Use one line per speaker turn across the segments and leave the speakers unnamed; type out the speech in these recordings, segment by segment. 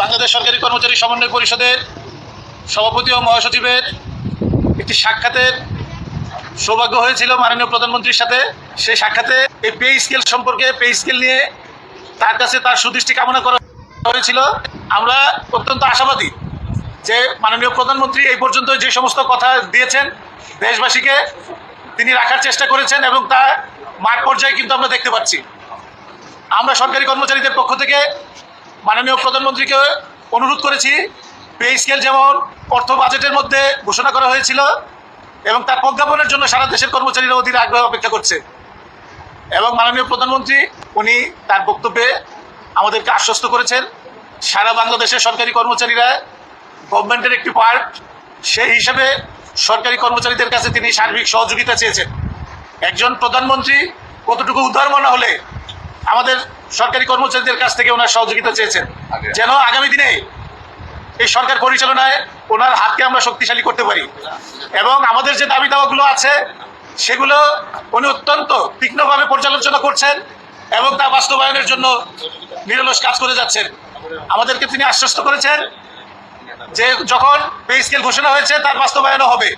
বাংলাদেশ সরকারি কর্মচারী সমন্বয় পরিষদের সভাপতি ও মহাসচিবের একটি সাক্ষাতের সৌভাগ্য হয়েছিল মাননীয় প্রধানমন্ত্রীর সাথে। সেই সাক্ষাতে এই পে স্কেল সম্পর্কে, পে স্কেল নিয়ে তার কাছে তার সুদৃষ্টি কামনা করা হয়েছিল। আমরা অত্যন্ত আশাবাদী যে মাননীয় প্রধানমন্ত্রী এই পর্যন্ত যে সমস্ত কথা দিয়েছেন দেশবাসীকে, তিনি রাখার চেষ্টা করেছেন এবং তা মাঠ পর্যায়ে কিন্তু আমরা দেখতে পাচ্ছি। আমরা সরকারি কর্মচারীদের পক্ষ থেকে মাননীয় প্রধানমন্ত্রীকে অনুরোধ করেছি, পে স্কেল যেমন অর্থ বাজেটের মধ্যে ঘোষণা করা হয়েছিল এবং তার প্রজ্ঞাপনের জন্য সারা দেশের কর্মচারীরা অধীর আগ্রহ অপেক্ষা করছে, এবং মাননীয় প্রধানমন্ত্রী উনি তার বক্তব্যে আমাদেরকে আশ্বস্ত করেছেন সারা বাংলাদেশের সরকারি কর্মচারীরা গভর্নমেন্টের একটি পার্ট, সেই হিসাবে সরকারি কর্মচারীদের কাছে তিনি সার্বিক সহযোগিতা চেয়েছেন। একজন প্রধানমন্ত্রী কতটুকু উদার মনা হলে আমাদের সরকারি কর্মচারীদের কাছ থেকে ওনার সহযোগিতা চেয়েছেন, যেন আগামী দিনে এই সরকার পরিচালনায় ওনার হাতকে আমরা শক্তিশালী করতে পারি। এবং আমাদের যে দাবি দাওয়াগুলো আছে সেগুলো উনি অত্যন্ত তীক্ষ্ণভাবে পর্যালোচনা করছেন এবং তা বাস্তবায়নের জন্য নিরলস কাজ করে যাচ্ছেন। আমাদেরকে তিনি আশ্বস্ত করেছেন যে যখন পে স্কেল ঘোষণা হয়েছে তার বাস্তবায়নও হবে,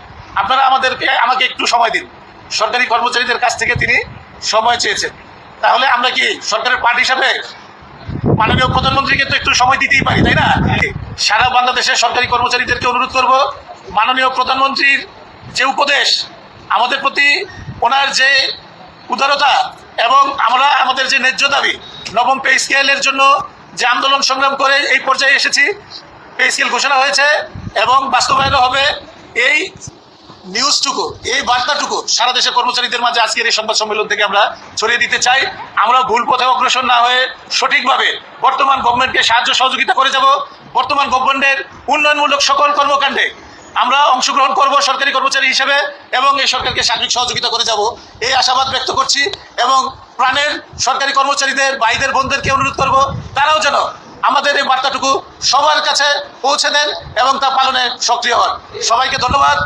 আপনারা আমাকে একটু সময় দিন। সরকারি কর্মচারীদের কাছ থেকে তিনি সময় চেয়েছেন। তাহলে আমরা কি সরকারের পার্টি হিসাবে মাননীয় প্রধানমন্ত্রীকে তো একটু সময় দিতেই পারি, তাই না? সারা বাংলাদেশের সরকারি কর্মচারীদেরকে অনুরোধ করব, মাননীয় প্রধানমন্ত্রীর যে উপদেশ আমাদের প্রতি, ওনার যে উদারতা এবং আমরা আমাদের যে ন্যায্য দাবি, নবম পে স্কেলের জন্য যে আন্দোলন সংগ্রাম করে এই পর্যায়ে এসেছি, পে স্কেল ঘোষণা হয়েছে এবং বাস্তবায়নও হবে, এই নিউজটুকু, এই বার্তাটুকু সারা দেশের কর্মচারীদের মাঝে আজকের এই সংবাদ সম্মেলন থেকে আমরা ছড়িয়ে দিতে চাই। আমরা ভুল পথে অগ্রসর না হয়ে সঠিকভাবে বর্তমান গভর্নমেন্টকে সাহায্য সহযোগিতা করে যাব। বর্তমান গভর্নমেন্টের উন্নয়নমূলক সকল কর্মকাণ্ডে আমরা অংশগ্রহণ করব সরকারি কর্মচারী হিসেবে এবং এই সরকারকে সার্বিক সহযোগিতা করে যাব, এই আশাবাদ ব্যক্ত করছি। এবং প্রাণের সরকারি কর্মচারীদের ভাইদের বোনদেরকে অনুরোধ করব, তারাও যেন আমাদের এই বার্তাটুকু সবার কাছে পৌঁছে দেন এবং তা পালনে সক্রিয় হন। সবাইকে ধন্যবাদ।